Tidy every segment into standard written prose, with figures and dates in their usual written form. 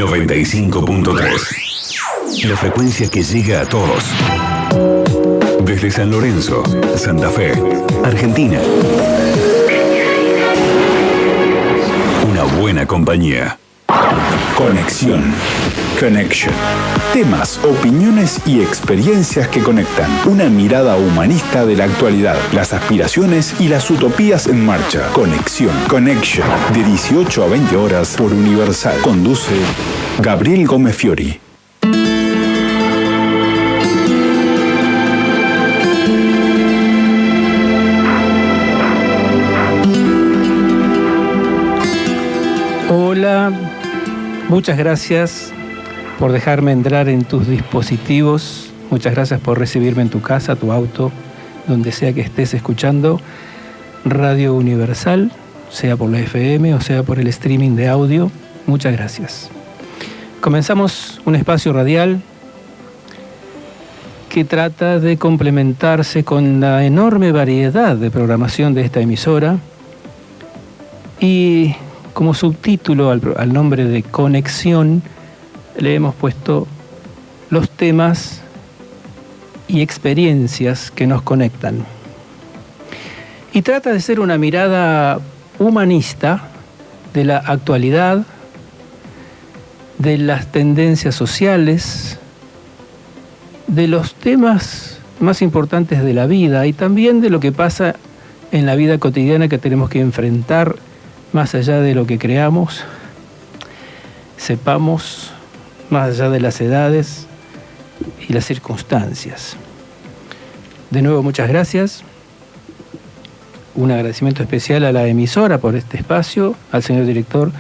95.3. La frecuencia que llega a todos. Desde San Lorenzo, Santa Fe, Argentina. Una buena compañía. Conexión. Connection. Temas, opiniones y experiencias que conectan. Una mirada humanista de la actualidad, las aspiraciones y las utopías en marcha. Conexión. Connection. De 18 a 20 horas por Universal. Conduce Gabriel Gómez Fiori. Hola, muchas gracias por dejarme entrar en tus dispositivos. Muchas gracias por recibirme en tu casa, tu auto, donde sea que estés escuchando Radio Universal, sea por la FM o sea por el streaming de audio. Muchas gracias. Comenzamos un espacio radial que trata de complementarse con la enorme variedad de programación de esta emisora y como subtítulo al nombre de Conexión le hemos puesto los temas y experiencias que nos conectan. Y trata de ser una mirada humanista de la actualidad, de las tendencias sociales, de los temas más importantes de la vida y también de lo que pasa en la vida cotidiana que tenemos que enfrentar más allá de lo que creamos, sepamos, más allá de las edades y las circunstancias. De nuevo, muchas gracias. Un agradecimiento especial a la emisora por este espacio, al señor director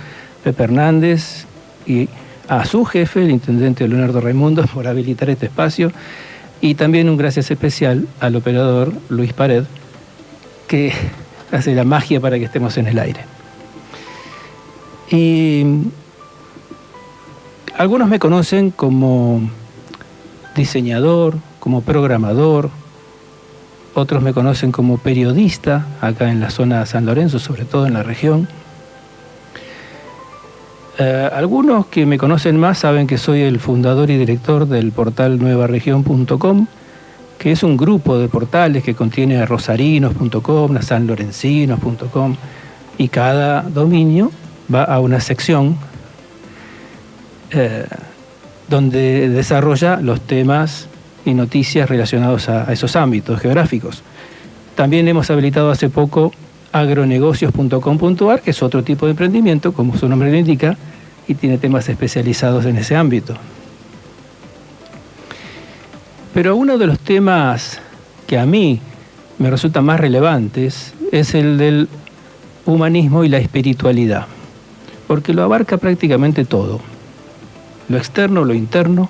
Pepe Hernández y a su jefe, el intendente Leonardo Raimundo, por habilitar este espacio. Y también un gracias especial al operador Luis Pared, que hace la magia para que estemos en el aire. Y algunos me conocen como diseñador, como programador, otros me conocen como periodista, acá en la zona de San Lorenzo, sobre todo en la región. Algunos que me conocen más saben que soy el fundador y director del portal nuevaregion.com, que es un grupo de portales que contiene a rosarinos.com, a sanlorencinos.com, y cada dominio va a una sección donde desarrolla los temas y noticias relacionados a esos ámbitos geográficos. También hemos habilitado hace poco agronegocios.com.ar, que es otro tipo de emprendimiento, como su nombre lo indica, y tiene temas especializados en ese ámbito. Pero uno de los temas que a mí me resultan más relevantes es el del humanismo y la espiritualidad, porque lo abarca prácticamente todo: lo externo, lo interno,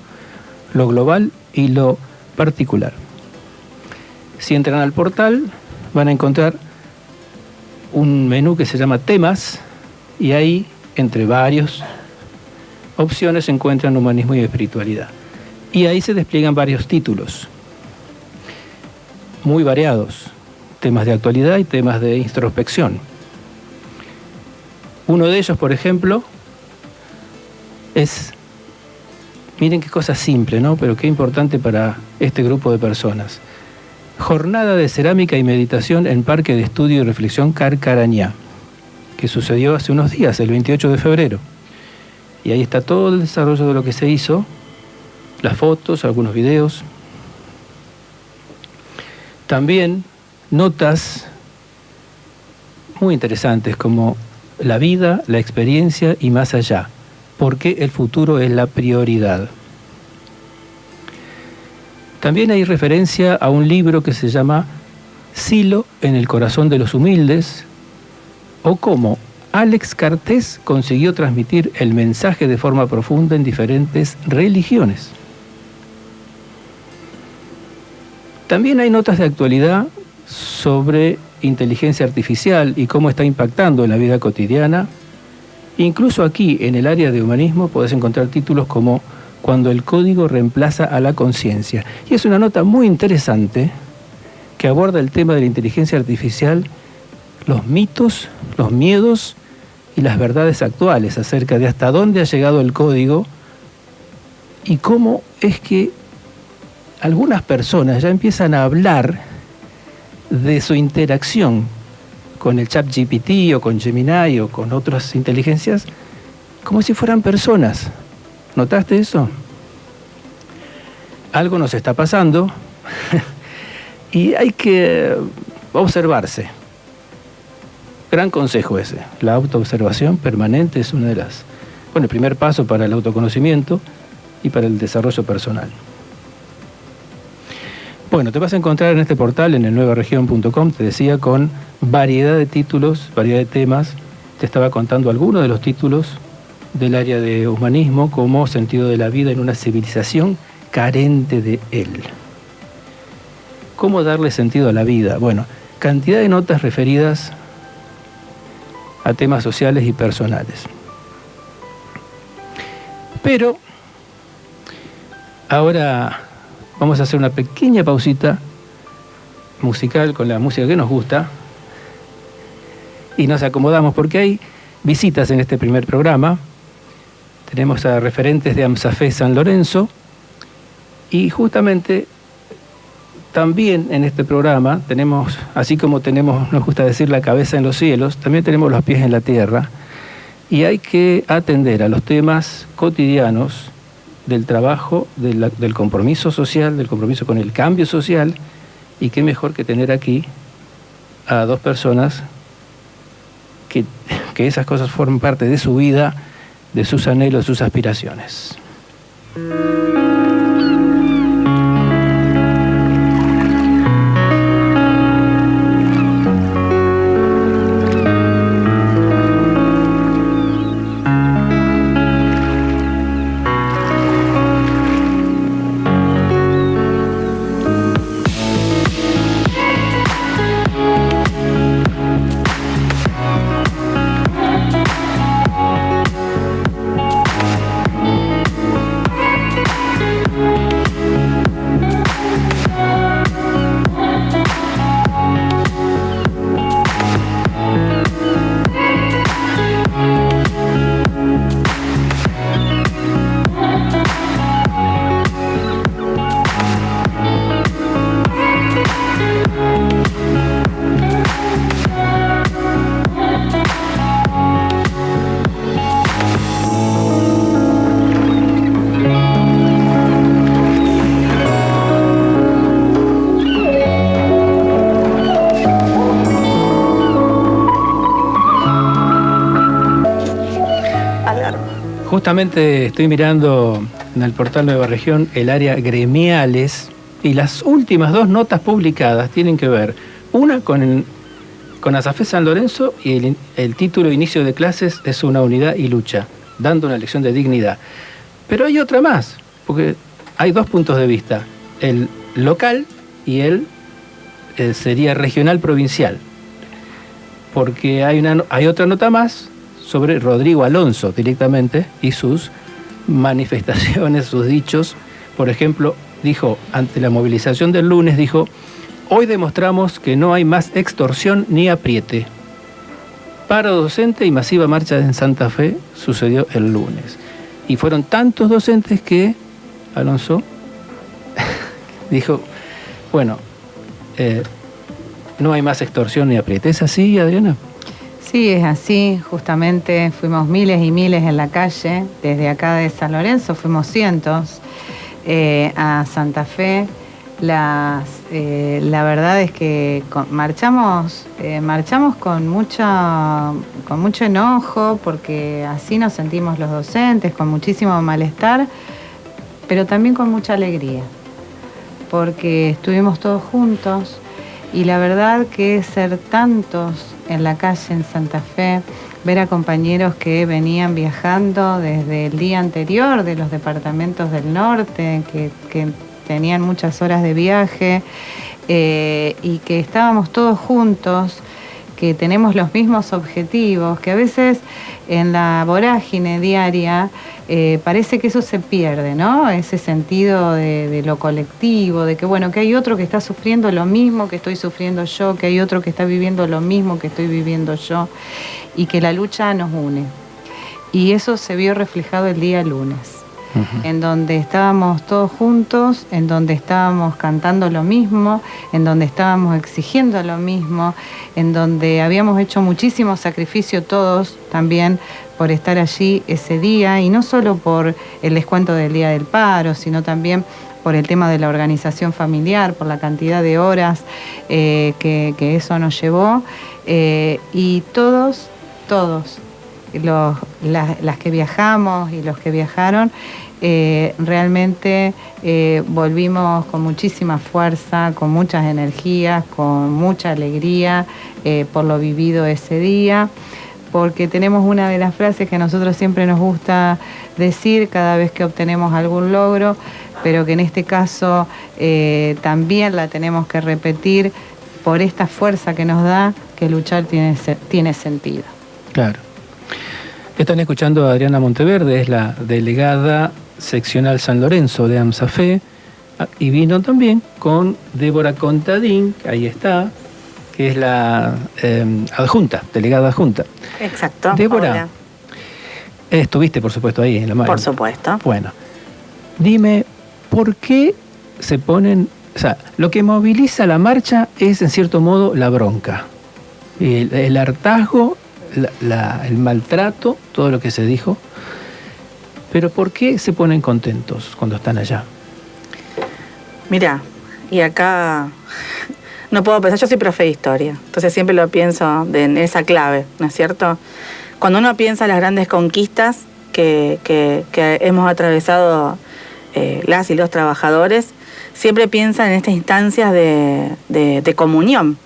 lo global y lo particular. Si entran al portal van a encontrar un menú que se llama temas, y ahí, entre varias opciones, se encuentran humanismo y espiritualidad. Y ahí se despliegan varios títulos muy variados, temas de actualidad y temas de introspección. Uno de ellos, por ejemplo, es, miren qué cosa simple, ¿no? Pero qué importante para este grupo de personas: Jornada de Cerámica y Meditación en Parque de Estudio y Reflexión Carcarañá, que sucedió hace unos días, el 28 de febrero. Y ahí está todo el desarrollo de lo que se hizo, las fotos, algunos videos. También notas muy interesantes como la vida, la experiencia y más allá, porque el futuro es la prioridad. También hay referencia a un libro que se llama Silo en el corazón de los humildes, o cómo Alex Cartés consiguió transmitir el mensaje de forma profunda en diferentes religiones. También hay notas de actualidad sobre inteligencia artificial y cómo está impactando en la vida cotidiana. Incluso aquí, en el área de humanismo, podés encontrar títulos como Cuando el código reemplaza a la conciencia. Y es una nota muy interesante que aborda el tema de la inteligencia artificial, los mitos, los miedos y las verdades actuales acerca de hasta dónde ha llegado el código y cómo es que algunas personas ya empiezan a hablar de su interacción con el ChatGPT o con Gemini o con otras inteligencias como si fueran personas. ¿Notaste eso? Algo nos está pasando y hay que observarse. Gran consejo ese. La autoobservación permanente es una de las... Bueno, el primer paso para el autoconocimiento y para el desarrollo personal. Bueno, te vas a encontrar en este portal, en el nuevaregion.com, te decía, con variedad de títulos, variedad de temas. Te estaba contando algunos de los títulos del área de humanismo como sentido de la vida en una civilización carente de él. ¿Cómo darle sentido a la vida? Bueno, cantidad de notas referidas a temas sociales y personales. Pero ahora vamos a hacer una pequeña pausita musical con la música que nos gusta y nos acomodamos porque hay visitas en este primer programa. Tenemos a referentes de AMSAFE San Lorenzo y justamente también en este programa tenemos, así como tenemos, nos gusta decir, la cabeza en los cielos, también tenemos los pies en la tierra y hay que atender a los temas cotidianos del trabajo, del compromiso social, del compromiso con el cambio social, y qué mejor que tener aquí a dos personas que esas cosas formen parte de su vida, de sus anhelos, de sus aspiraciones. Justamente estoy mirando en el portal Nueva Región el área gremiales y las últimas dos notas publicadas tienen que ver, una con AMSAFE San Lorenzo y el título Inicio de clases es una unidad y lucha, dando una lección de dignidad. Pero hay otra más, porque hay dos puntos de vista, el local y el sería regional provincial, porque hay otra nota más sobre Rodrigo Alonso directamente y sus manifestaciones, sus dichos. Por ejemplo, dijo, ante la movilización del lunes, dijo: hoy demostramos que no hay más extorsión ni apriete. Paro docente y masiva marcha en Santa Fe sucedió el lunes. Y fueron tantos docentes que Alonso dijo, bueno, no hay más extorsión ni apriete. ¿Es así, Adriana? Sí, es así. Justamente fuimos miles y miles en la calle. Desde acá de San Lorenzo fuimos cientos a Santa Fe. La verdad es que marchamos con mucho enojo, porque así nos sentimos los docentes, con muchísimo malestar, pero también con mucha alegría, porque estuvimos todos juntos y la verdad que ser tantos en la calle en Santa Fe, ver a compañeros que venían viajando desde el día anterior de los departamentos del norte, que tenían muchas horas de viaje y que estábamos todos juntos, que tenemos los mismos objetivos, que a veces en la vorágine diaria parece que eso se pierde, ¿no? Ese sentido de lo colectivo, de que bueno, que hay otro que está sufriendo lo mismo que estoy sufriendo yo, que hay otro que está viviendo lo mismo que estoy viviendo yo, y que la lucha nos une. Y eso se vio reflejado el día lunes, en donde estábamos todos juntos, en donde estábamos cantando lo mismo, en donde estábamos exigiendo lo mismo, en donde habíamos hecho muchísimo sacrificio todos también por estar allí ese día, y no solo por el descuento del Día del Paro, sino también por el tema de la organización familiar, por la cantidad de horas que eso nos llevó, y todos, las que viajamos y los que viajaron, realmente volvimos con muchísima fuerza, con muchas energías, con mucha alegría por lo vivido ese día, porque tenemos una de las frases que a nosotros siempre nos gusta decir cada vez que obtenemos algún logro, pero que en este caso también la tenemos que repetir por esta fuerza que nos da, que luchar tiene sentido. Claro. Están escuchando a Adriana Monteverde, es la delegada seccional San Lorenzo de AMSAFE, y vino también con Débora Contadín, ahí está, que es la adjunta, delegada adjunta. Exacto. Débora, hola. Estuviste por supuesto ahí en la Por supuesto. Bueno, dime, ¿por qué se ponen, o sea, lo que moviliza la marcha es en cierto modo la bronca, el hartazgo, el maltrato, todo lo que se dijo, pero ¿por qué se ponen contentos cuando están allá? Mirá, y acá no puedo pensar, yo soy profe de historia, entonces siempre lo pienso en esa clave, ¿no es cierto? Cuando uno piensa en las grandes conquistas que hemos atravesado las y los trabajadores, siempre piensa en estas instancias de comunión,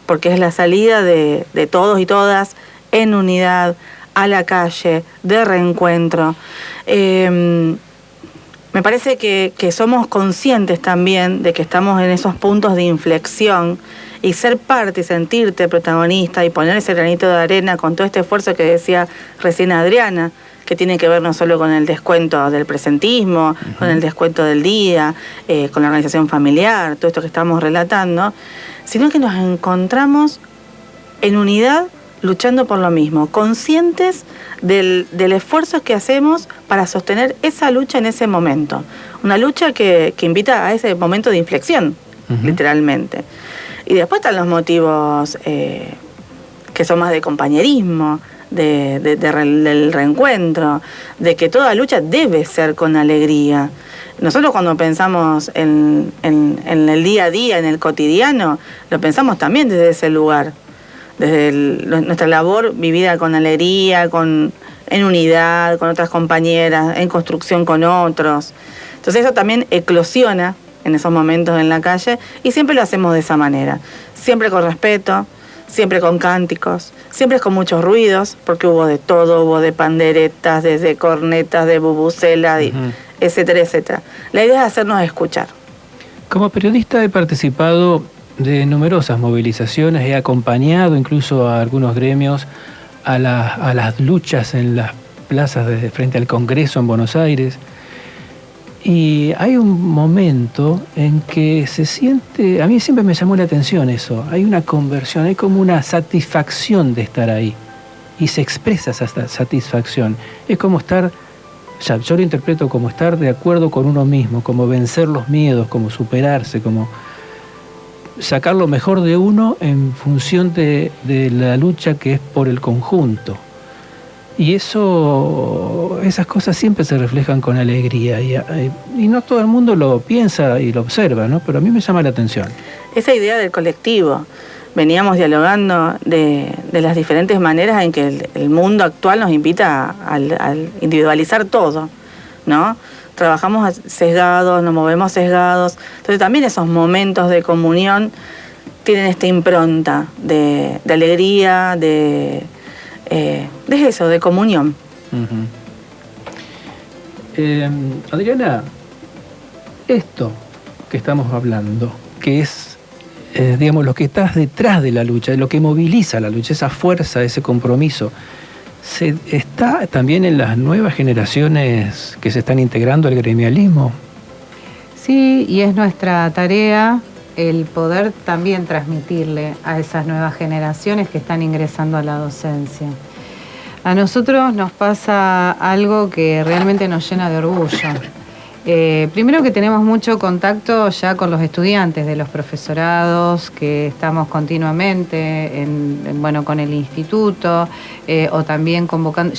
porque es la salida de todos y todas en unidad, a la calle, de reencuentro. Me parece que somos conscientes también de que estamos en esos puntos de inflexión, y ser parte y sentirte protagonista y poner ese granito de arena con todo este esfuerzo que decía recién Adriana, que tiene que ver no solo con el descuento del presentismo, con el descuento del día, con la organización familiar, todo esto que estamos relatando, sino que nos encontramos en unidad luchando por lo mismo, conscientes del esfuerzo que hacemos para sostener esa lucha en ese momento. Una lucha que invita a ese momento de inflexión, literalmente. Y después están los motivos que son más de compañerismo, del reencuentro, de que toda lucha debe ser con alegría. Nosotros cuando pensamos en el día a día, en el cotidiano, lo pensamos también desde ese lugar. Desde nuestra labor vivida con alegría, en unidad, con otras compañeras, en construcción con otros. Entonces eso también eclosiona en esos momentos en la calle, y siempre lo hacemos de esa manera. Siempre con respeto, siempre con cánticos, siempre con muchos ruidos, porque hubo de todo, hubo de panderetas, desde cornetas, de bubucela, etcétera, etcétera. La idea es hacernos escuchar. Como periodista he participado de numerosas movilizaciones, he acompañado incluso a algunos gremios a las luchas en las plazas de frente al Congreso en Buenos Aires, y hay un momento en que se siente, a mí siempre me llamó la atención eso, hay una conversión, hay como una satisfacción de estar ahí, y se expresa esa satisfacción, es como estar, ya, yo lo interpreto como estar de acuerdo con uno mismo, como vencer los miedos, como superarse, como sacar lo mejor de uno en función de la lucha que es por el conjunto. Y esas cosas siempre se reflejan con alegría, y no todo el mundo lo piensa y lo observa, ¿no? Pero a mí me llama la atención. Esa idea del colectivo, veníamos dialogando de las diferentes maneras en que el mundo actual nos invita al individualizar todo, ¿no? Trabajamos sesgados, nos movemos sesgados, entonces también esos momentos de comunión tienen esta impronta de alegría, de eso, de comunión. Adriana, esto que estamos hablando, que es digamos, lo que está detrás de la lucha, lo que moviliza la lucha, esa fuerza, ese compromiso, está también en las nuevas generaciones que se están integrando al gremialismo. Sí, y es nuestra tarea el poder también transmitirle a esas nuevas generaciones que están ingresando a la docencia. A nosotros nos pasa algo que realmente nos llena de orgullo. Primero que tenemos mucho contacto ya con los estudiantes de los profesorados, que estamos continuamente con el instituto, o también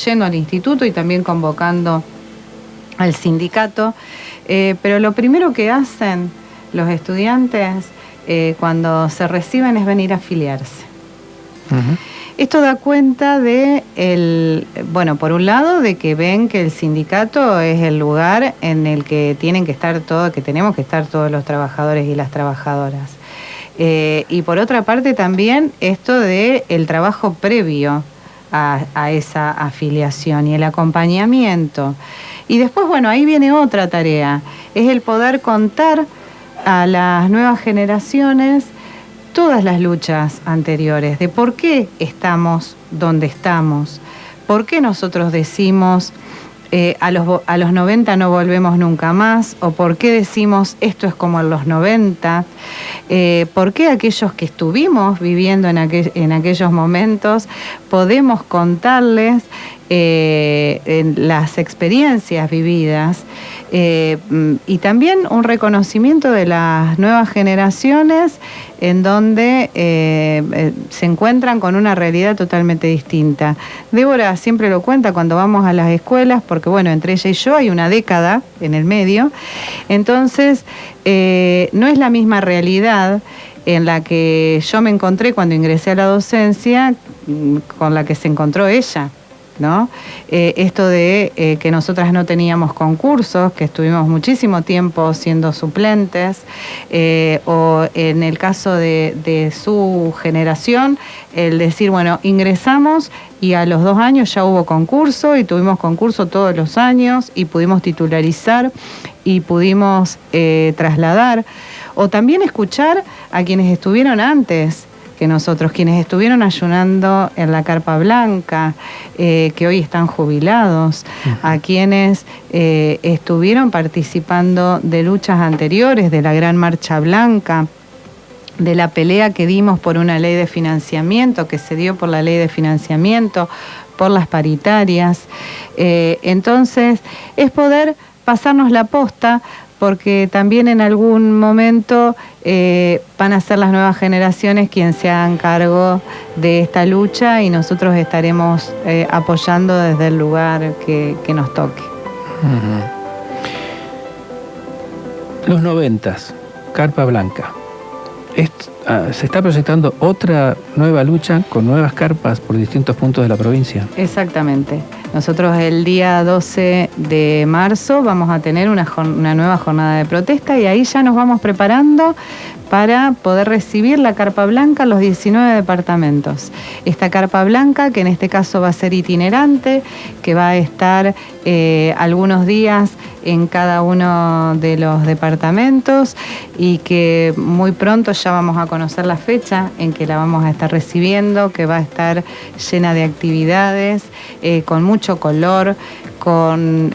yendo al instituto y también convocando al sindicato. Pero lo primero que hacen los estudiantes cuando se reciben es venir a afiliarse. Uh-huh. Esto da cuenta de, por un lado, de que ven que el sindicato es el lugar en el que tenemos que estar todos los trabajadores y las trabajadoras. Y por otra parte también esto de el trabajo previo a esa afiliación y el acompañamiento. Y después, ahí viene otra tarea, es el poder contar a las nuevas generaciones todas las luchas anteriores, de por qué estamos donde estamos, por qué nosotros decimos a los 90 no volvemos nunca más, o por qué decimos esto es como en los 90, por qué aquellos que estuvimos viviendo en aquellos momentos podemos contarles las experiencias vividas, y también un reconocimiento de las nuevas generaciones en donde se encuentran con una realidad totalmente distinta. Débora siempre lo cuenta cuando vamos a las escuelas, porque entre ella y yo hay una década en el medio, entonces no es la misma realidad en la que yo me encontré cuando ingresé a la docencia con la que se encontró ella, ¿no? Esto de que nosotras no teníamos concursos, que estuvimos muchísimo tiempo siendo suplentes, o en el caso de su generación, el decir, ingresamos y a los 2 años ya hubo concurso y tuvimos concurso todos los años y pudimos titularizar y pudimos trasladar, o también escuchar a quienes estuvieron antes que nosotros, quienes estuvieron ayunando en la Carpa Blanca, que hoy están jubilados, a quienes estuvieron participando de luchas anteriores, de la Gran Marcha Blanca, de la pelea que dimos por una ley de financiamiento, que se dio por la ley de financiamiento, por las paritarias. Entonces, es poder pasarnos la posta, porque también en algún momento van a ser las nuevas generaciones quienes se hagan cargo de esta lucha y nosotros estaremos apoyando desde el lugar que nos toque. Uh-huh. Los 90s, Carpa Blanca. Se está proyectando otra nueva lucha con nuevas carpas por distintos puntos de la provincia. Exactamente. Nosotros el día 12 de marzo vamos a tener una nueva jornada de protesta y ahí ya nos vamos preparando para poder recibir la Carpa Blanca en los 19 departamentos. Esta Carpa Blanca, que en este caso va a ser itinerante, que va a estar algunos días en cada uno de los departamentos y que muy pronto ya vamos a conocer la fecha en que la vamos a estar recibiendo, que va a estar llena de actividades, con mucho color, con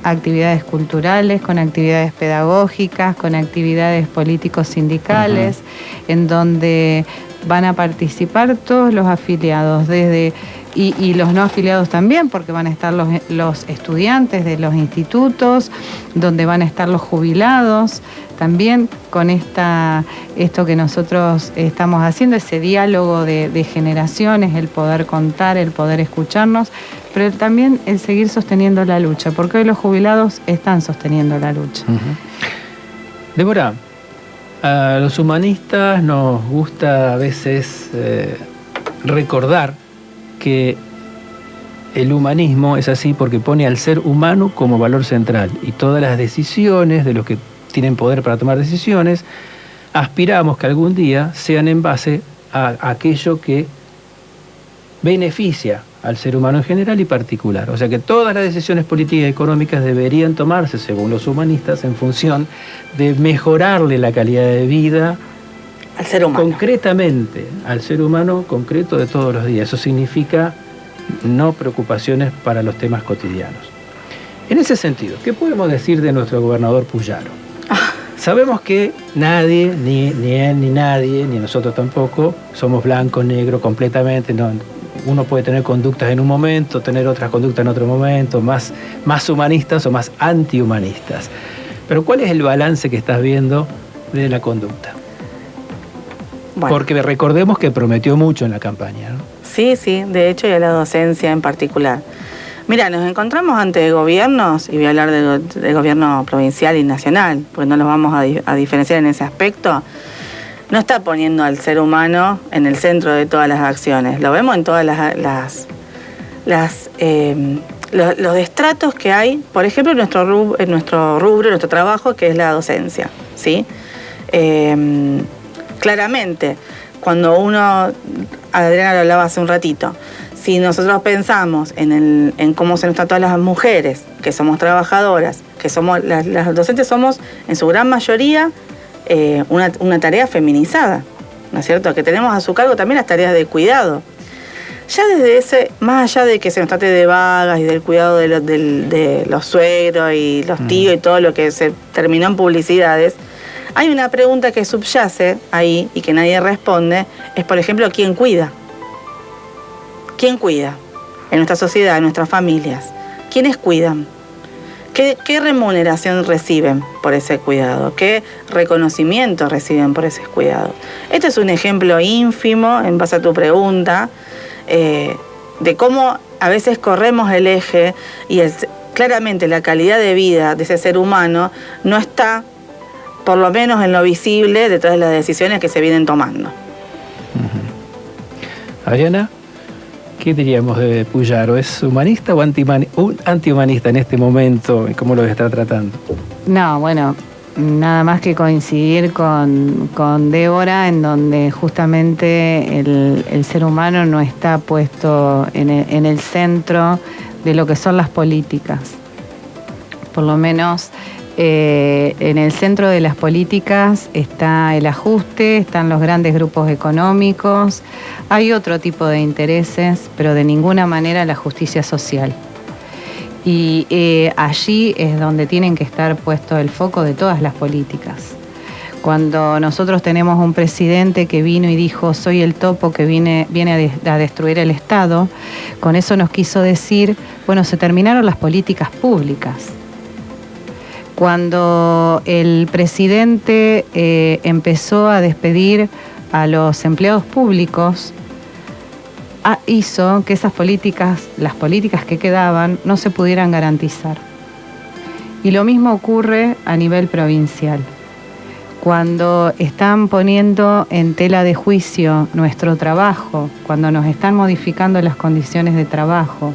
actividades culturales, con actividades pedagógicas, con actividades políticos sindicales, uh-huh, en donde van a participar todos los afiliados, y los no afiliados también, porque van a estar los estudiantes de los institutos, donde van a estar los jubilados, también con esto que nosotros estamos haciendo, ese diálogo de generaciones, el poder contar, el poder escucharnos, pero también el seguir sosteniendo la lucha, porque hoy los jubilados están sosteniendo la lucha. Uh-huh. Débora, a los humanistas nos gusta a veces recordar que el humanismo es así porque pone al ser humano como valor central y todas las decisiones de los que tienen poder para tomar decisiones, aspiramos que algún día sean en base a aquello que beneficia al ser humano en general y particular. O sea que todas las decisiones políticas y económicas deberían tomarse, según los humanistas, en función de mejorarle la calidad de vida Al ser humano. Concretamente, al ser humano concreto de todos los días. Eso significa no preocupaciones para los temas cotidianos. En ese sentido, ¿qué podemos decir de nuestro gobernador Puyaro? Sabemos que nadie, ni él, ni nadie, ni nosotros tampoco, somos blanco, negro completamente. No, uno puede tener conductas en un momento, tener otras conductas en otro momento, más humanistas o más antihumanistas. Pero ¿cuál es el balance que estás viendo de la conducta? Bueno. Porque recordemos que prometió mucho en la campaña, ¿no? Sí, de hecho, y a la docencia en particular. Mira, nos encontramos ante gobiernos, y voy a hablar del gobierno provincial y nacional, porque no los vamos a diferenciar en ese aspecto. No está poniendo al ser humano en el centro de todas las acciones. Lo vemos en todas los estratos que hay, por ejemplo, en nuestro rubro, en nuestro trabajo, que es la docencia, ¿sí? Claramente, cuando Adriana lo hablaba hace un ratito, si nosotros pensamos en cómo se nos trata a las mujeres, que somos trabajadoras, que somos las docentes, somos en su gran mayoría una tarea feminizada, ¿no es cierto? Que tenemos a su cargo también las tareas de cuidado. Ya desde más allá de que se nos trate de vagas y del cuidado de los suegros y los tíos y todo lo que se terminó en publicidades, hay una pregunta que subyace ahí y que nadie responde, es por ejemplo, ¿quién cuida? ¿Quién cuida en nuestra sociedad, en nuestras familias? ¿Quiénes cuidan? ¿Qué remuneración reciben por ese cuidado? ¿Qué reconocimiento reciben por ese cuidado? Este es un ejemplo ínfimo, en base a tu pregunta, de cómo a veces corremos el eje y claramente la calidad de vida de ese ser humano no está, por lo menos en lo visible, detrás de las decisiones que se vienen tomando. Adriana, ¿qué diríamos de Puyaro? ¿Es humanista o antihumanista en este momento? ¿Cómo lo está tratando? No, bueno, nada más que coincidir con Débora, en donde justamente el ser humano no está puesto en el centro de lo que son las políticas. Por lo menos en el centro de las políticas está el ajuste, están los grandes grupos económicos, hay otro tipo de intereses, pero de ninguna manera la justicia social. Y allí es donde tienen que estar puesto el foco de todas las políticas. Cuando nosotros tenemos un presidente que vino y dijo, soy el topo que viene a destruir el Estado, con eso nos quiso decir, bueno, se terminaron las políticas públicas. Cuando el presidente empezó a despedir a los empleados públicos, hizo que esas políticas, las políticas que quedaban, no se pudieran garantizar. Y lo mismo ocurre a nivel provincial. Cuando están poniendo en tela de juicio nuestro trabajo, cuando nos están modificando las condiciones de trabajo,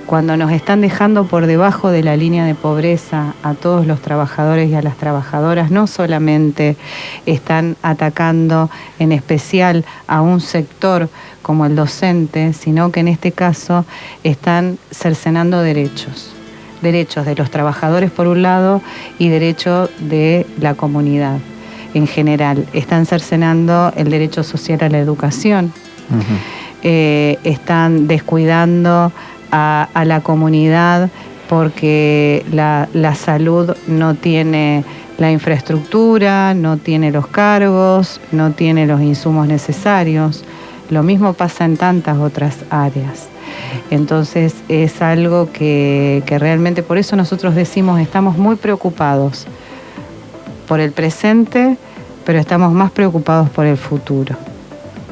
cuando nos están dejando por debajo de la línea de pobreza a todos los trabajadores y a las trabajadoras, no solamente están atacando en especial a un sector como el docente, sino que en este caso están cercenando derechos de los trabajadores por un lado y derechos de la comunidad en general. Están cercenando el derecho social a la educación, están descuidando a la comunidad porque la salud no tiene la infraestructura, no tiene los cargos, no tiene los insumos necesarios. Lo mismo pasa en tantas otras áreas. Entonces es algo que realmente, por eso nosotros decimos, estamos muy preocupados por el presente, pero estamos más preocupados por el futuro.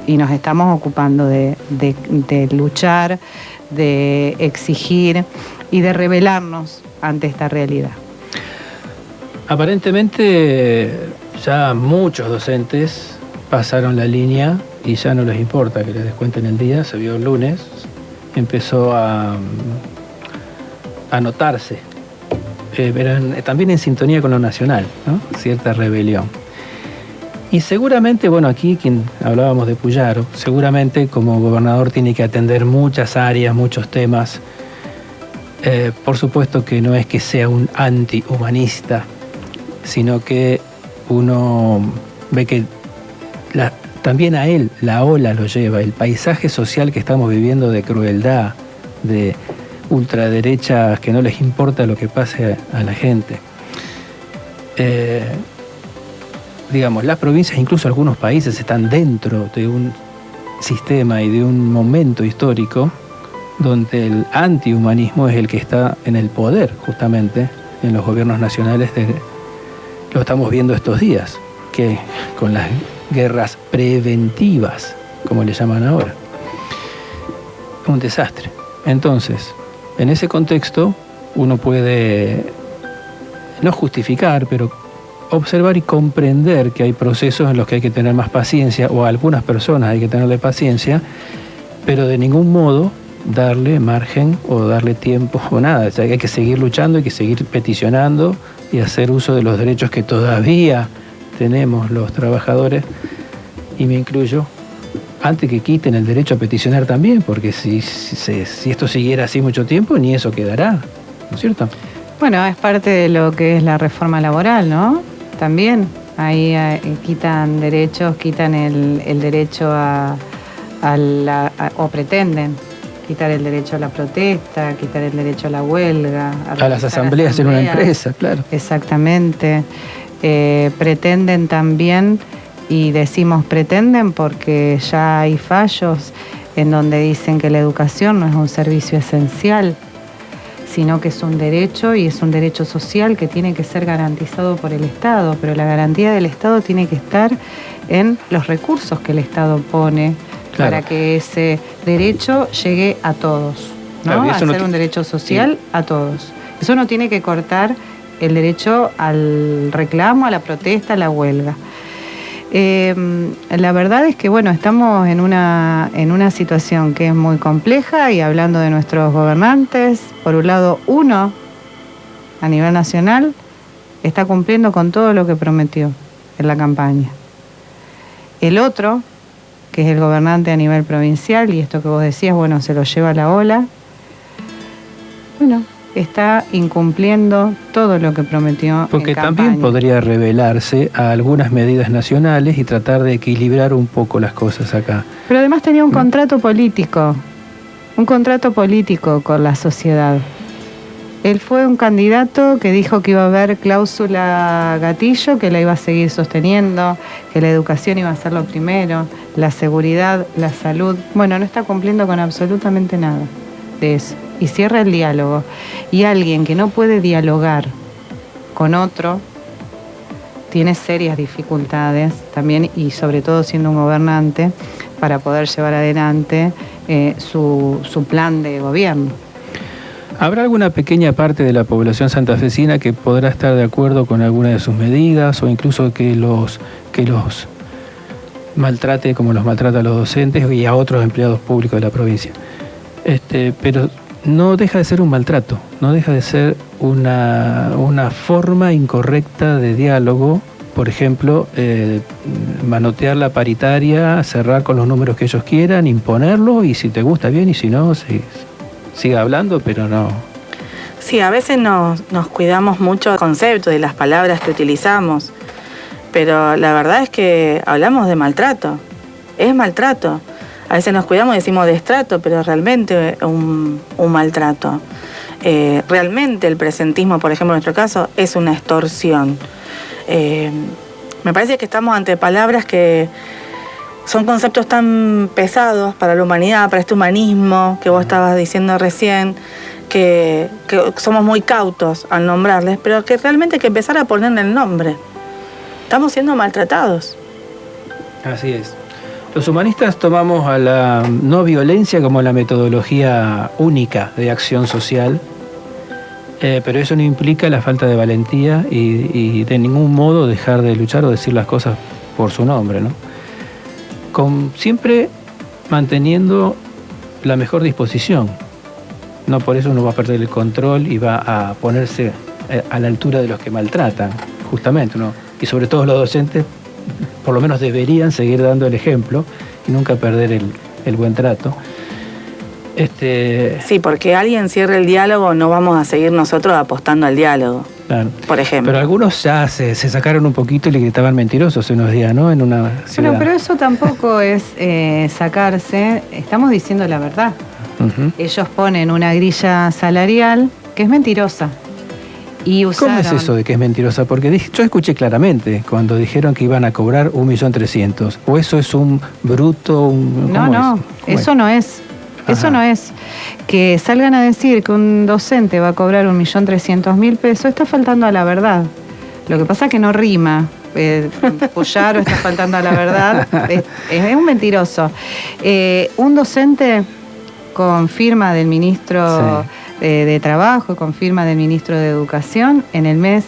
Y nos estamos ocupando de luchar, de exigir y de rebelarnos ante esta realidad. Aparentemente ya muchos docentes pasaron la línea y ya no les importa que les descuenten el día. Se vio el lunes, empezó a notarse, también en sintonía con lo nacional, ¿no? Cierta rebelión. Y seguramente, bueno, aquí quien hablábamos de Puyaro, seguramente como gobernador tiene que atender muchas áreas, muchos temas. Por supuesto que no es que sea un antihumanista, sino que uno ve que también a él la ola lo lleva, el paisaje social que estamos viviendo de crueldad, de ultraderechas que no les importa lo que pase a la gente. Digamos, las provincias, incluso algunos países, están dentro de un sistema y de un momento histórico donde el antihumanismo es el que está en el poder, justamente, en los gobiernos nacionales. Lo estamos viendo estos días, que con las guerras preventivas, como le llaman ahora. Un desastre. Entonces, en ese contexto, uno puede no justificar, pero observar y comprender que hay procesos en los que hay que tener más paciencia, o a algunas personas hay que tenerle paciencia, pero de ningún modo darle margen o darle tiempo o nada. O sea, hay que seguir luchando, hay que seguir peticionando y hacer uso de los derechos que todavía tenemos los trabajadores, y me incluyo, antes que quiten el derecho a peticionar también, porque si esto siguiera así mucho tiempo, ni eso quedará, ¿no es cierto? Bueno, es parte de lo que es la reforma laboral, ¿no? También ahí quitan derechos, quitan el derecho o pretenden quitar el derecho a la protesta, quitar el derecho a la huelga. A las asambleas en una empresa, claro. Exactamente. Pretenden también, y decimos pretenden porque ya hay fallos en donde dicen que la educación no es un servicio esencial, sino que es un derecho, y es un derecho social que tiene que ser garantizado por el Estado, pero la garantía del Estado tiene que estar en los recursos que el Estado pone, claro, para que ese derecho llegue a todos, ¿no? Claro, a ser un derecho social, sí, a todos. Eso no tiene que cortar el derecho al reclamo, a la protesta, a la huelga. La verdad es que, bueno, estamos en una situación que es muy compleja, y hablando de nuestros gobernantes, por un lado, uno, a nivel nacional, está cumpliendo con todo lo que prometió en la campaña. El otro, que es el gobernante a nivel provincial, y esto que vos decías, bueno, se lo lleva la ola, bueno, está incumpliendo todo lo que prometió. Porque también podría rebelarse a algunas medidas nacionales y tratar de equilibrar un poco las cosas acá. Pero además tenía un contrato político con la sociedad. Él fue un candidato que dijo que iba a haber cláusula gatillo, que la iba a seguir sosteniendo, que la educación iba a ser lo primero, la seguridad, la salud. Bueno, no está cumpliendo con absolutamente nada de eso. Y cierra el diálogo. Y alguien que no puede dialogar con otro tiene serias dificultades también, y sobre todo siendo un gobernante, para poder llevar adelante su plan de gobierno. ¿Habrá alguna pequeña parte de la población santafesina que podrá estar de acuerdo con alguna de sus medidas, o incluso que los maltrate como los maltrata a los docentes y a otros empleados públicos de la provincia? Pero no deja de ser un maltrato, no deja de ser una forma incorrecta de diálogo. Por ejemplo, manotear la paritaria, cerrar con los números que ellos quieran, imponerlo, y si te gusta bien, y si no, siga hablando, pero no. Sí, a veces nos cuidamos mucho del concepto, de las palabras que utilizamos, pero la verdad es que hablamos de maltrato, es maltrato. A veces nos cuidamos y decimos destrato, pero realmente un maltrato. Realmente el presentismo, por ejemplo, en nuestro caso, es una extorsión. Me parece que estamos ante palabras que son conceptos tan pesados para la humanidad, para este humanismo que vos estabas diciendo recién, que somos muy cautos al nombrarles, pero que realmente hay que empezar a ponerle el nombre. Estamos siendo maltratados. Así es. Los humanistas tomamos a la no violencia como la metodología única de acción social, pero eso no implica la falta de valentía y de ningún modo dejar de luchar o decir las cosas por su nombre, ¿no? Siempre manteniendo la mejor disposición. No por eso uno va a perder el control y va a ponerse a la altura de los que maltratan, justamente, ¿no? Y sobre todo los docentes, por lo menos deberían seguir dando el ejemplo y nunca perder el buen trato. Sí, porque alguien cierre el diálogo, no vamos a seguir nosotros apostando al diálogo. Claro. Por ejemplo. Pero algunos ya se sacaron un poquito y le gritaban mentirosos unos días, ¿no? En una ciudad. Bueno, pero eso tampoco es sacarse. Estamos diciendo la verdad. Uh-huh. Ellos ponen una grilla salarial que es mentirosa. Y usaron... ¿Cómo es eso de que es mentirosa? Porque yo escuché claramente cuando dijeron que iban a cobrar 1.300.000. ¿O eso es un bruto? No, eso no es. Eso no es. Que salgan a decir que un docente va a cobrar 1.300.000 pesos, está faltando a la verdad. Lo que pasa es que no rima. Puyaro está faltando a la verdad. Es un mentiroso. Un docente con firma del ministro de Trabajo, con firma del ministro de Educación, en el mes,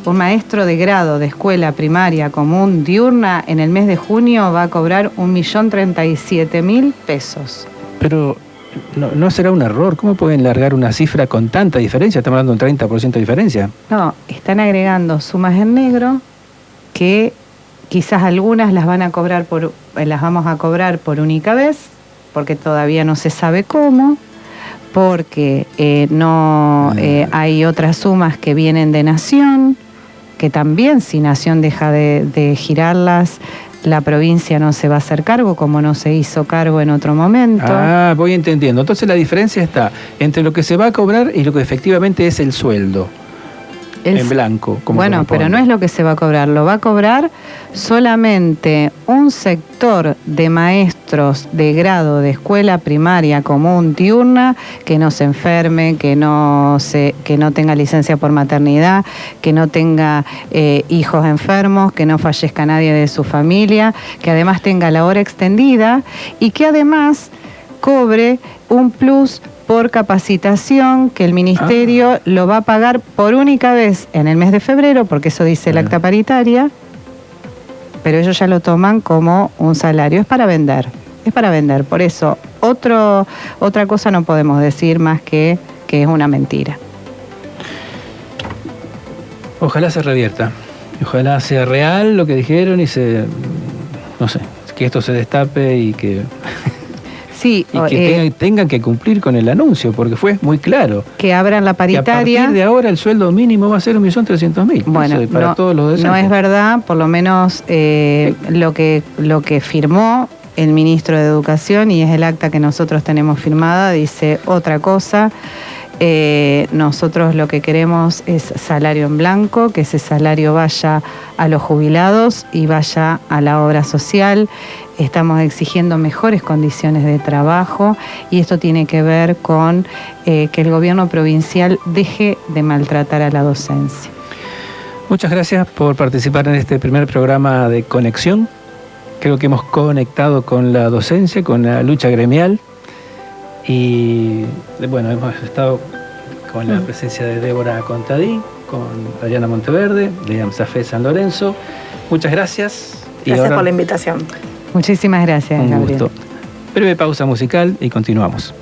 un maestro de grado de escuela primaria común diurna, en el mes de junio va a cobrar 1.037.000 pesos. Pero no será un error. ¿Cómo pueden largar una cifra con tanta diferencia? Estamos hablando de un 30% de diferencia. No, están agregando sumas en negro que quizás algunas las vamos a cobrar por única vez, porque todavía no se sabe cómo, porque hay otras sumas que vienen de Nación, que también si Nación deja de girarlas, la provincia no se va a hacer cargo, como no se hizo cargo en otro momento. Ah, voy entendiendo. Entonces la diferencia está entre lo que se va a cobrar y lo que efectivamente es el sueldo. En blanco, como bueno, pero no es lo que se va a cobrar. Lo va a cobrar solamente un sector de maestros de grado de escuela primaria común diurna que no se enferme, que no tenga licencia por maternidad, que no tenga hijos enfermos, que no fallezca nadie de su familia, que además tenga la hora extendida y que además cobre un plus por capacitación que el ministerio lo va a pagar por única vez en el mes de febrero, porque eso dice el acta paritaria, pero ellos ya lo toman como un salario. Es para vender. Por eso, otra cosa no podemos decir más que es una mentira. Ojalá se revierta. Ojalá sea real lo que dijeron y que esto se destape y que... Sí, y que tengan que cumplir con el anuncio, porque fue muy claro. Que abran la paritaria. Que a partir de ahora el sueldo mínimo va a ser 1.300.000. Bueno, para todos los docentes. No es verdad, por lo menos lo que firmó el ministro de Educación, y es el acta que nosotros tenemos firmada, dice otra cosa. Nosotros lo que queremos es salario en blanco, que ese salario vaya a los jubilados y vaya a la obra social. Estamos exigiendo mejores condiciones de trabajo y esto tiene que ver con que el gobierno provincial deje de maltratar a la docencia. Muchas gracias por participar en este primer programa de Conexión. Creo que hemos conectado con la docencia, con la lucha gremial. Y bueno, hemos estado con la presencia de Débora Contadí, con Adriana Monteverde, de AMSAFE San Lorenzo. Muchas gracias. Gracias por la invitación. Muchísimas gracias, un Gabriel. gusto. Breve pausa musical y continuamos.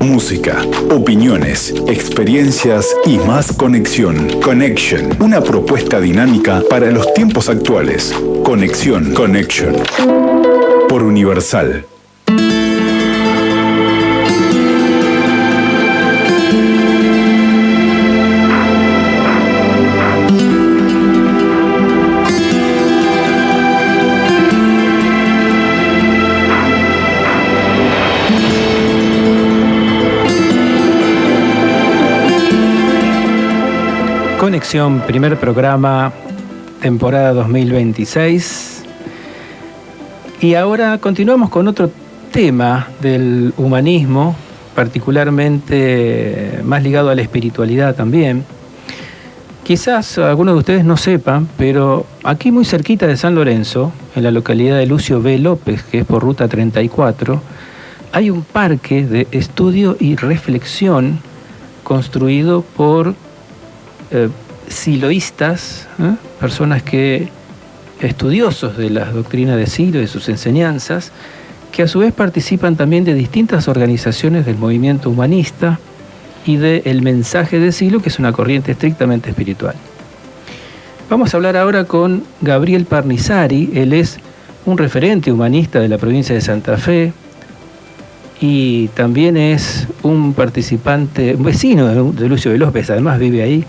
Música, opiniones, experiencias y más conexión. Connection, una propuesta dinámica para los tiempos actuales. Conexión, Connection. Por Universal. Conexión, primer programa, temporada 2026. Y ahora continuamos con otro tema del humanismo, particularmente más ligado a la espiritualidad también. Quizás algunos de ustedes no sepan, pero aquí muy cerquita de San Lorenzo, en la localidad de Lucio B. López, que es por ruta 34, hay un parque de estudio y reflexión construido por siloístas, personas estudiosos de la doctrina de Silo y de sus enseñanzas, que a su vez participan también de distintas organizaciones del movimiento humanista y del mensaje de Silo, que es una corriente estrictamente espiritual. Vamos a hablar ahora con Gabriel Parnizari. Él es un referente humanista de la provincia de Santa Fe y también es un participante, un vecino de Lucio de López, además vive ahí,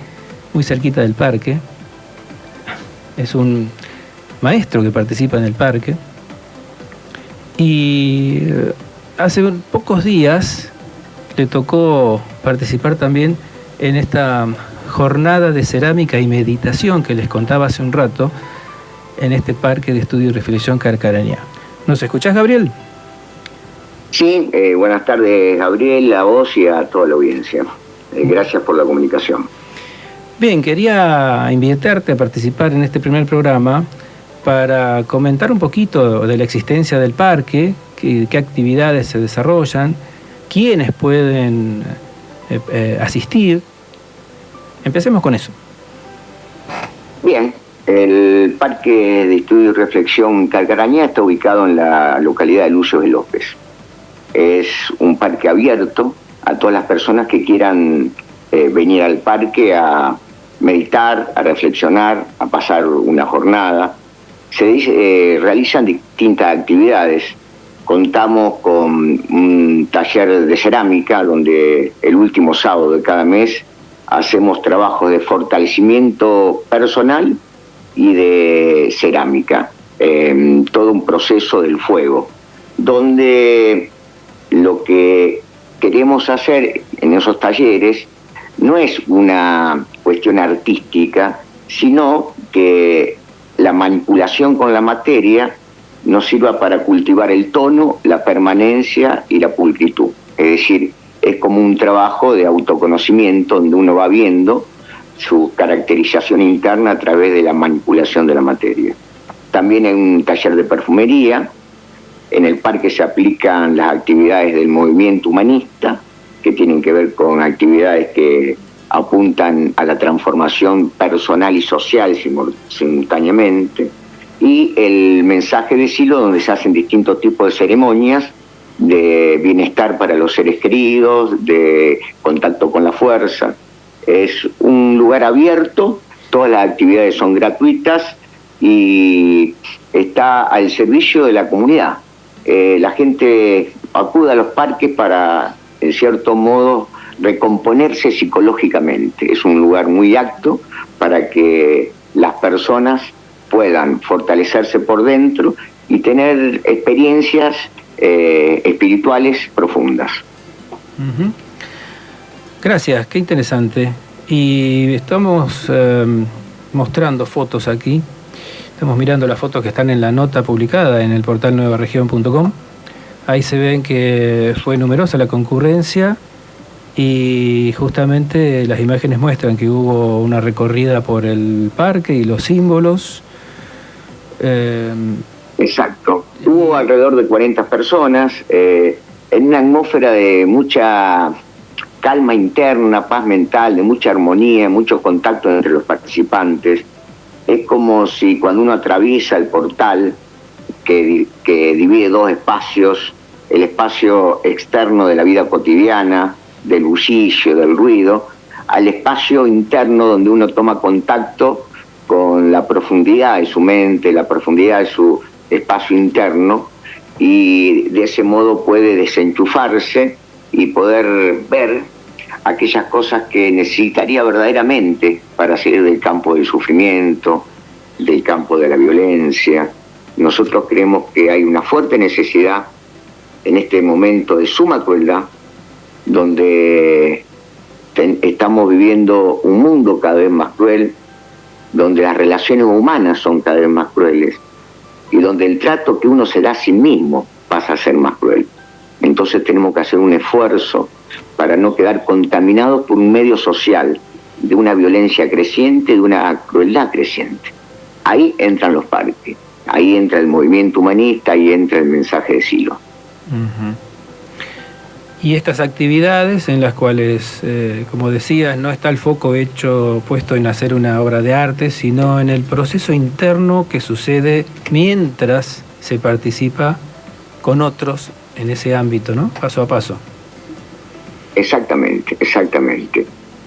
muy cerquita del parque. Es un maestro que participa en el parque. Y hace pocos días le tocó participar también en esta jornada de cerámica y meditación que les contaba hace un rato en este Parque de Estudio y Reflexión Carcarañá. ¿Nos escuchás, Gabriel? Sí, buenas tardes, Gabriel, a vos y a toda la audiencia. Gracias por la comunicación. Bien, quería invitarte a participar en este primer programa para comentar un poquito de la existencia del parque, qué actividades se desarrollan, quiénes pueden asistir. Empecemos con eso. Bien, el Parque de Estudio y Reflexión Carcarañá está ubicado en la localidad de Lucio de López. Es un parque abierto a todas las personas que quieran venir al parque a meditar, a reflexionar, a pasar una jornada. Se realizan distintas actividades. Contamos con un taller de cerámica donde el último sábado de cada mes hacemos trabajos de fortalecimiento personal y de cerámica, todo un proceso del fuego, donde lo que queremos hacer en esos talleres no es una cuestión artística, sino que la manipulación con la materia nos sirva para cultivar el tono, la permanencia y la pulcritud. Es decir, es como un trabajo de autoconocimiento donde uno va viendo su caracterización interna a través de la manipulación de la materia. También hay un taller de perfumería. En el parque se aplican las actividades del movimiento humanista, que tienen que ver con actividades que apuntan a la transformación personal y social simultáneamente, y el mensaje de Silo, donde se hacen distintos tipos de ceremonias de bienestar para los seres queridos, de contacto con la fuerza. Es un lugar abierto, todas las actividades son gratuitas y está al servicio de la comunidad. La gente acude a los parques para, en cierto modo, recomponerse psicológicamente. Es un lugar muy apto para que las personas puedan fortalecerse por dentro y tener experiencias espirituales profundas. Uh-huh. Gracias, qué interesante. Y estamos mostrando fotos aquí. Estamos mirando las fotos que están en la nota publicada en el portal nuevaregion.com. Ahí se ven que fue numerosa la concurrencia y justamente las imágenes muestran que hubo una recorrida por el parque y los símbolos. Exacto. Hubo alrededor de 40 personas en una atmósfera de mucha calma interna, paz mental, de mucha armonía, mucho contacto entre los participantes. Es como si cuando uno atraviesa el portal que divide dos espacios, el espacio externo de la vida cotidiana, del bullicio, del ruido, al espacio interno donde uno toma contacto con la profundidad de su mente, la profundidad de su espacio interno, y de ese modo puede desenchufarse y poder ver aquellas cosas que necesitaría verdaderamente para salir del campo del sufrimiento, del campo de la violencia. Nosotros creemos que hay una fuerte necesidad en este momento de suma crueldad, donde estamos viviendo un mundo cada vez más cruel, donde las relaciones humanas son cada vez más crueles y donde el trato que uno se da a sí mismo pasa a ser más cruel. Entonces tenemos que hacer un esfuerzo para no quedar contaminados por un medio social de una violencia creciente, de una crueldad creciente. Ahí entran los parques, ahí entra el movimiento humanista, ahí entra el mensaje de Silo. Uh-huh. Y estas actividades en las cuales, como decías, no está el foco puesto en hacer una obra de arte, sino en el proceso interno que sucede mientras se participa con otros en ese ámbito, ¿no? Paso a paso. Exactamente, exactamente.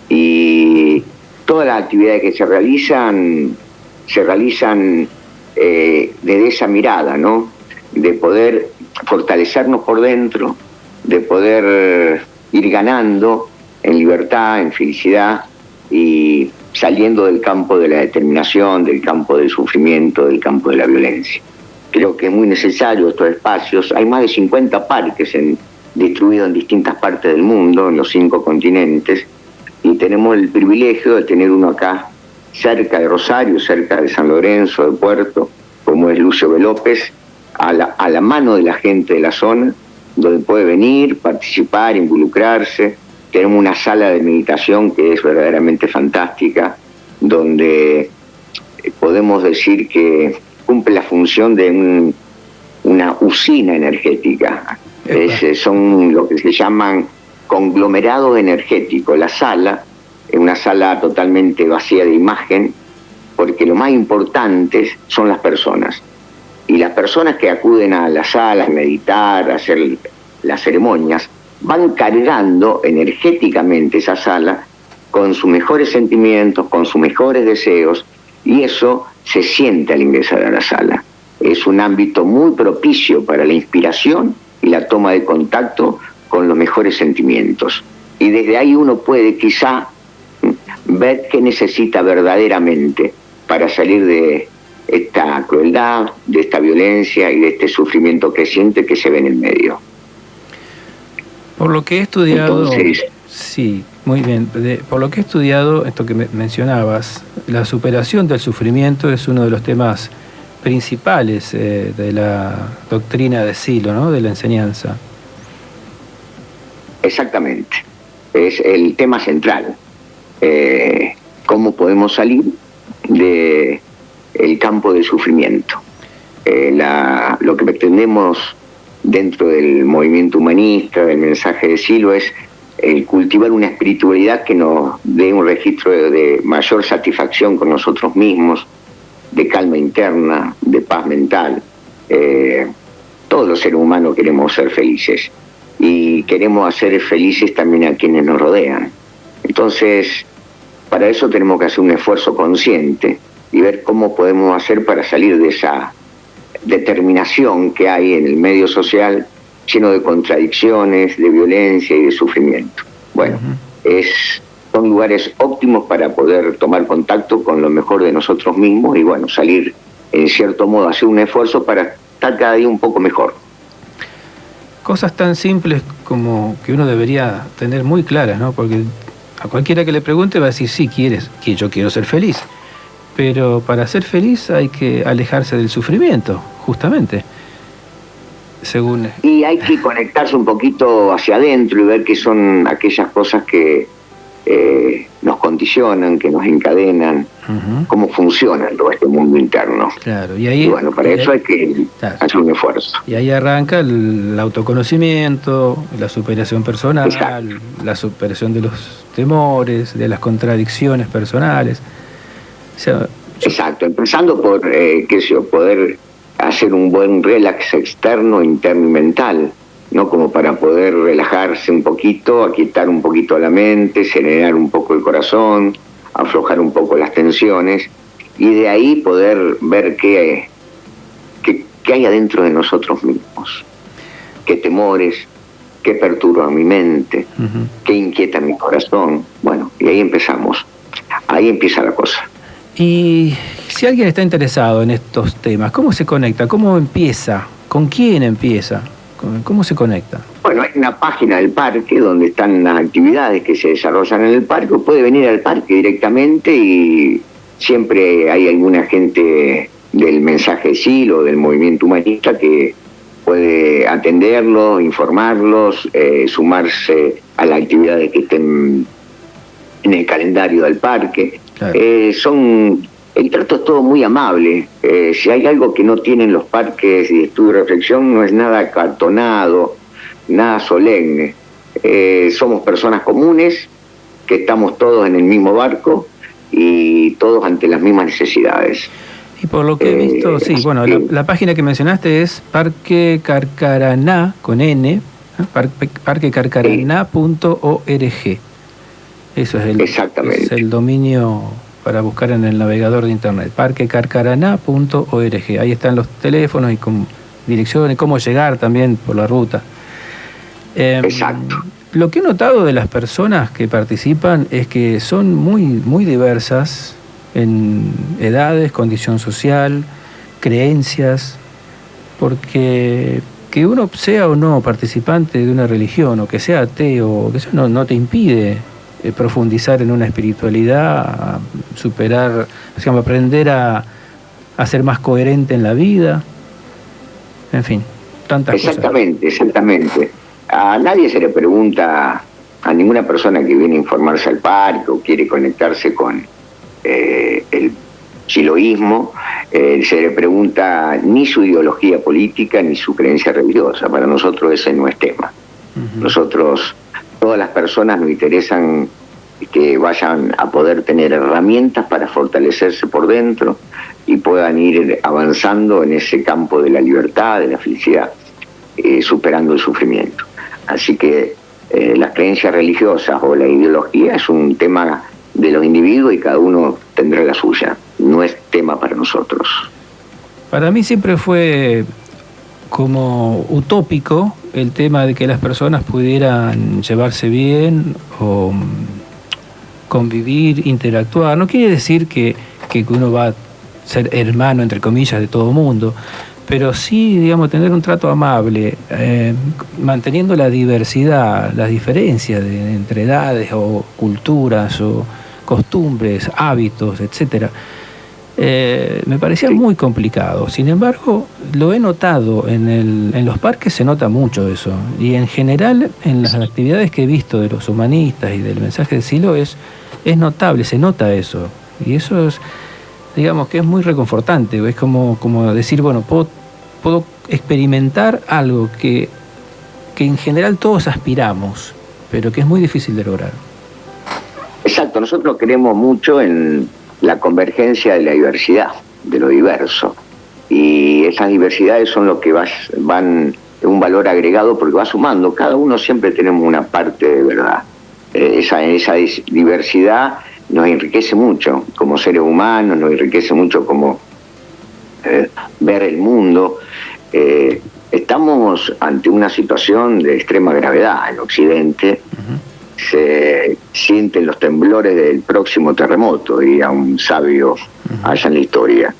Y todas las actividades que se realizan desde esa mirada, ¿no? De poder fortalecernos por dentro, de poder ir ganando en libertad, en felicidad y saliendo del campo de la determinación, del campo del sufrimiento, del campo de la violencia. Creo que es muy necesario estos espacios. Hay más de 50 parques distribuidos en distintas partes del mundo, en los 5 continentes, y tenemos el privilegio de tener uno acá cerca de Rosario, cerca de San Lorenzo, de Puerto, como es Lucio B. López, a la mano de la gente de la zona, donde puede venir, participar, involucrarse. Tenemos una sala de meditación que es verdaderamente fantástica, donde podemos decir que cumple la función de una usina energética. Son lo que se llaman conglomerados energéticos. La sala es una sala totalmente vacía de imagen, porque lo más importante son las personas. Y las personas que acuden a la sala a meditar, a hacer las ceremonias, van cargando energéticamente esa sala con sus mejores sentimientos, con sus mejores deseos, y eso se siente al ingresar a la sala. Es un ámbito muy propicio para la inspiración y la toma de contacto con los mejores sentimientos. Y desde ahí uno puede quizá ver qué necesita verdaderamente para salir de esta crueldad, de esta violencia y de este sufrimiento creciente que se ve en el medio. Por lo que he estudiado... Entonces, sí, muy bien. Por lo que he estudiado, esto que mencionabas, la superación del sufrimiento es uno de los temas principales de la doctrina de Silo, ¿no? De la enseñanza. Exactamente. Es el tema central. ¿Cómo podemos salir del campo del sufrimiento? Lo que pretendemos dentro del movimiento humanista, del mensaje de Silo, es cultivar una espiritualidad que nos dé un registro de mayor satisfacción con nosotros mismos, de calma interna, de paz mental. Todos los seres humanos queremos ser felices y queremos hacer felices también a quienes nos rodean. Entonces, para eso tenemos que hacer un esfuerzo consciente y ver cómo podemos hacer para salir de esa determinación que hay en el medio social, lleno de contradicciones, de violencia y de sufrimiento. Bueno, son lugares óptimos para poder tomar contacto con lo mejor de nosotros mismos y bueno, salir en cierto modo, hacer un esfuerzo para estar cada día un poco mejor. Cosas tan simples como que uno debería tener muy claras, ¿no? Porque a cualquiera que le pregunte va a decir, sí, yo quiero ser feliz. Pero para ser feliz hay que alejarse del sufrimiento, justamente. Y hay que conectarse un poquito hacia adentro y ver qué son aquellas cosas que nos condicionan, que nos encadenan, cómo funciona todo este mundo interno. Claro, y bueno, para eso hay que hacer un esfuerzo. Y ahí arranca el autoconocimiento, la superación personal, exacto, la superación de los temores, de las contradicciones personales. O sea, exacto, empezando por poder hacer un buen relax externo, interno y mental, ¿no? Como para poder relajarse un poquito, aquietar un poquito la mente, serenar un poco el corazón, aflojar un poco las tensiones y de ahí poder ver qué hay adentro de nosotros mismos, qué temores, qué perturba mi mente, qué inquieta mi corazón. Bueno, y ahí empezamos, ahí empieza la cosa. Y si alguien está interesado en estos temas, ¿cómo se conecta? ¿Cómo empieza? ¿Con quién empieza? ¿Cómo se conecta? Bueno, hay una página del parque donde están las actividades que se desarrollan en el parque. Puede venir al parque directamente y siempre hay alguna gente del mensaje de Silo, del movimiento humanista, que puede atenderlos, informarlos, sumarse a las actividades que estén en el calendario del parque. Claro. El trato es todo muy amable. Si hay algo que no tienen los parques de estudio y reflexión, no es nada acartonado, nada solemne. somos personas comunes, que estamos todos en el mismo barco y todos ante las mismas necesidades. Y por lo que he visto, sí, bueno, la página que mencionaste es Parque Carcaraná, con N, parquecarcaraná.org. Eso es el dominio para buscar en el navegador de internet, parquecarcaraná.org. Ahí están los teléfonos y con direcciones, cómo llegar también por la ruta. Exacto. Lo que he notado de las personas que participan es que son muy diversas en edades, condición social, creencias, porque que uno sea o no participante de una religión, o que sea ateo, que eso no te impide profundizar en una espiritualidad, superar, digamos, aprender a ser más coherente en la vida, en fin, tantas cosas. Exactamente. A nadie se le pregunta, a ninguna persona que viene a informarse al parque o quiere conectarse con el chiloísmo, se le pregunta ni su ideología política ni su creencia religiosa. Para nosotros ese no es tema. Nosotros, todas las personas nos interesan que vayan a poder tener herramientas para fortalecerse por dentro y puedan ir avanzando en ese campo de la libertad, de la felicidad, superando el sufrimiento. Así que las creencias religiosas o la ideología es un tema de los individuos y cada uno tendrá la suya. No es tema para nosotros. Para mí siempre fue como utópico el tema de que las personas pudieran llevarse bien o convivir, interactuar. No quiere decir que uno va a ser hermano, entre comillas, de todo mundo, pero sí, digamos, tener un trato amable, manteniendo la diversidad, las diferencias entre edades o culturas o costumbres, hábitos, etcétera. Me parecía muy complicado. Sin embargo, lo he notado en los parques, se nota mucho eso. Y en general, en las actividades que he visto de los humanistas y del mensaje de Silo, es notable, se nota eso. Y eso es, digamos, que es muy reconfortante. Es como decir, bueno, puedo experimentar algo que en general todos aspiramos, pero que es muy difícil de lograr. Exacto, nosotros creemos mucho en la convergencia de la diversidad, de lo diverso. Y esas diversidades son lo que van un valor agregado porque va sumando. Cada uno siempre tenemos una parte de verdad. Esa diversidad nos enriquece mucho como seres humanos, nos enriquece mucho como ver el mundo. Estamos ante una situación de extrema gravedad en Occidente. Se sienten los temblores del próximo terremoto, diría un sabio allá en la historia.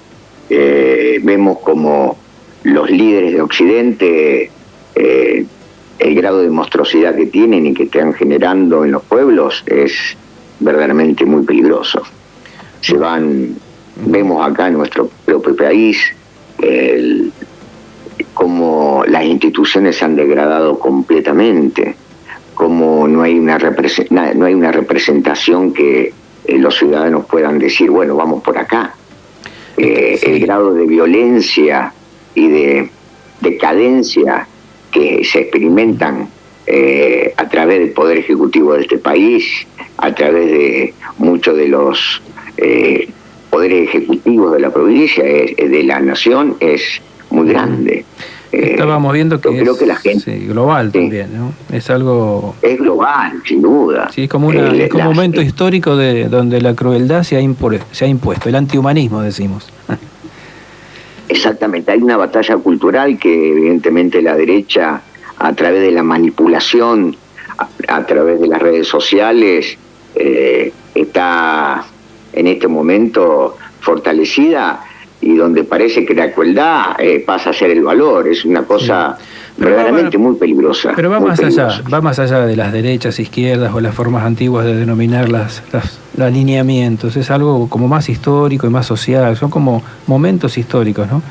Vemos como los líderes de Occidente, el grado de monstruosidad que tienen y que están generando en los pueblos es verdaderamente muy peligroso. Vemos acá en nuestro propio país cómo las instituciones se han degradado completamente, como no hay una representación que los ciudadanos puedan decir, bueno, vamos por acá. El grado de violencia y de decadencia que se experimentan a través del Poder Ejecutivo de este país, a través de muchos de los poderes ejecutivos de la provincia, de la nación, es muy grande. Estábamos viendo que creo que la gente, global también, ¿no? Es algo... Es global, sin duda. Sí, es como un momento histórico donde la crueldad se ha impuesto, el antihumanismo, decimos. Exactamente, hay una batalla cultural que evidentemente la derecha, a través de la manipulación, a través de las redes sociales, está en este momento fortalecida, y donde parece que la crueldad pasa a ser el valor. Es una cosa verdaderamente muy peligrosa. Pero va más allá de las derechas, izquierdas o las formas antiguas de denominar los alineamientos. Es algo como más histórico y más social. Son como momentos históricos, ¿no?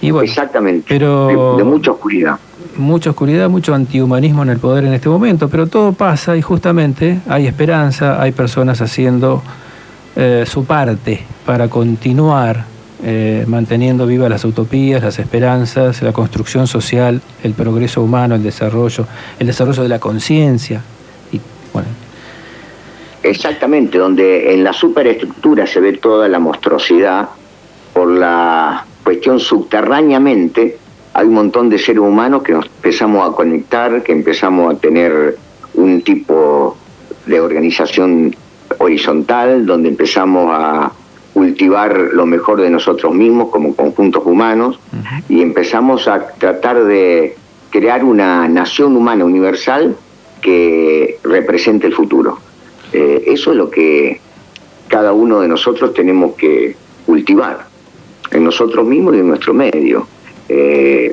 Y bueno, exactamente, pero de mucha oscuridad. Mucha oscuridad, mucho antihumanismo en el poder en este momento, pero todo pasa y justamente hay esperanza, hay personas haciendo su parte para continuar manteniendo vivas las utopías, las esperanzas, la construcción social, el progreso humano, el desarrollo de la conciencia. Y bueno. Exactamente, donde en la superestructura se ve toda la monstruosidad, por la cuestión subterráneamente hay un montón de seres humanos que nos empezamos a conectar, que empezamos a tener un tipo de organización horizontal, donde empezamos a cultivar lo mejor de nosotros mismos como conjuntos humanos, y empezamos a tratar de crear una nación humana universal que represente el futuro. Eso es lo que cada uno de nosotros tenemos que cultivar en nosotros mismos y en nuestro medio.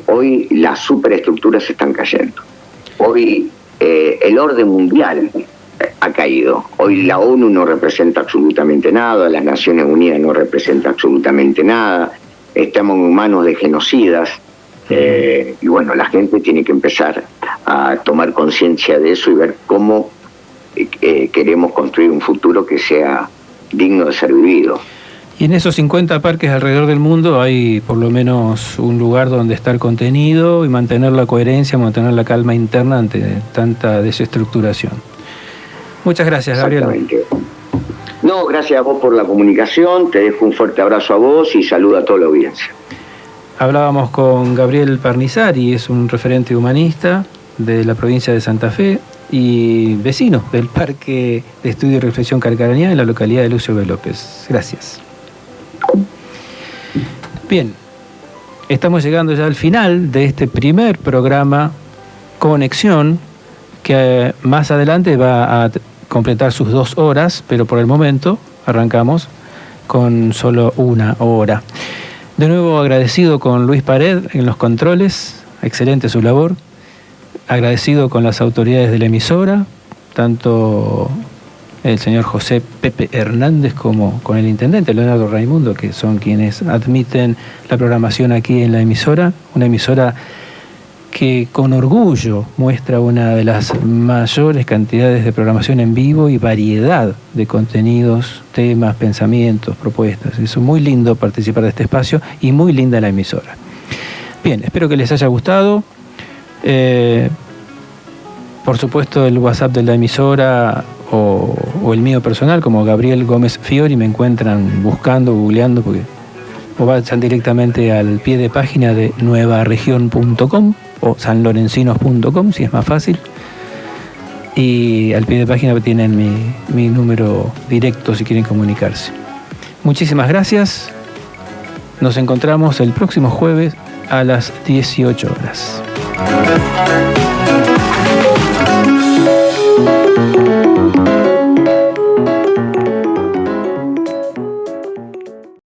Hoy las superestructuras se están cayendo. Hoy el orden mundial ha caído. Hoy la ONU no representa absolutamente nada, las Naciones Unidas no representan absolutamente nada, estamos en manos de genocidas, y bueno, la gente tiene que empezar a tomar conciencia de eso y ver cómo queremos construir un futuro que sea digno de ser vivido. Y en esos 50 parques alrededor del mundo hay por lo menos un lugar donde estar contenido y mantener la coherencia, mantener la calma interna ante tanta desestructuración. Muchas gracias, Gabriel. Exactamente. No, gracias a vos por la comunicación, te dejo un fuerte abrazo a vos y saludo a toda la audiencia. Hablábamos con Gabriel Parnizari, es un referente humanista de la provincia de Santa Fe y vecino del Parque de Estudio y Reflexión Carcarañá en la localidad de Lucio B. López. Gracias. Bien, estamos llegando ya al final de este primer programa Conexión, que más adelante va a completar sus 2 horas, pero por el momento arrancamos con solo 1 hora. De nuevo agradecido con Luis Pared en los controles, excelente su labor. Agradecido con las autoridades de la emisora, tanto el señor José Pepe Hernández como con el intendente Leonardo Raimundo, que son quienes admiten la programación aquí en la emisora, una emisora que con orgullo muestra una de las mayores cantidades de programación en vivo y variedad de contenidos, temas, pensamientos, propuestas. Es muy lindo participar de este espacio y muy linda la emisora. Bien, espero que les haya gustado. Por supuesto, el WhatsApp de la emisora o el mío personal, como Gabriel Gómez Fiori, me encuentran buscando, googleando, o vayan directamente al pie de página de nuevaregión.com o sanlorencinos.com, si es más fácil. Y al pie de página tienen mi número directo si quieren comunicarse. Muchísimas gracias. Nos encontramos el próximo jueves a las 18 horas.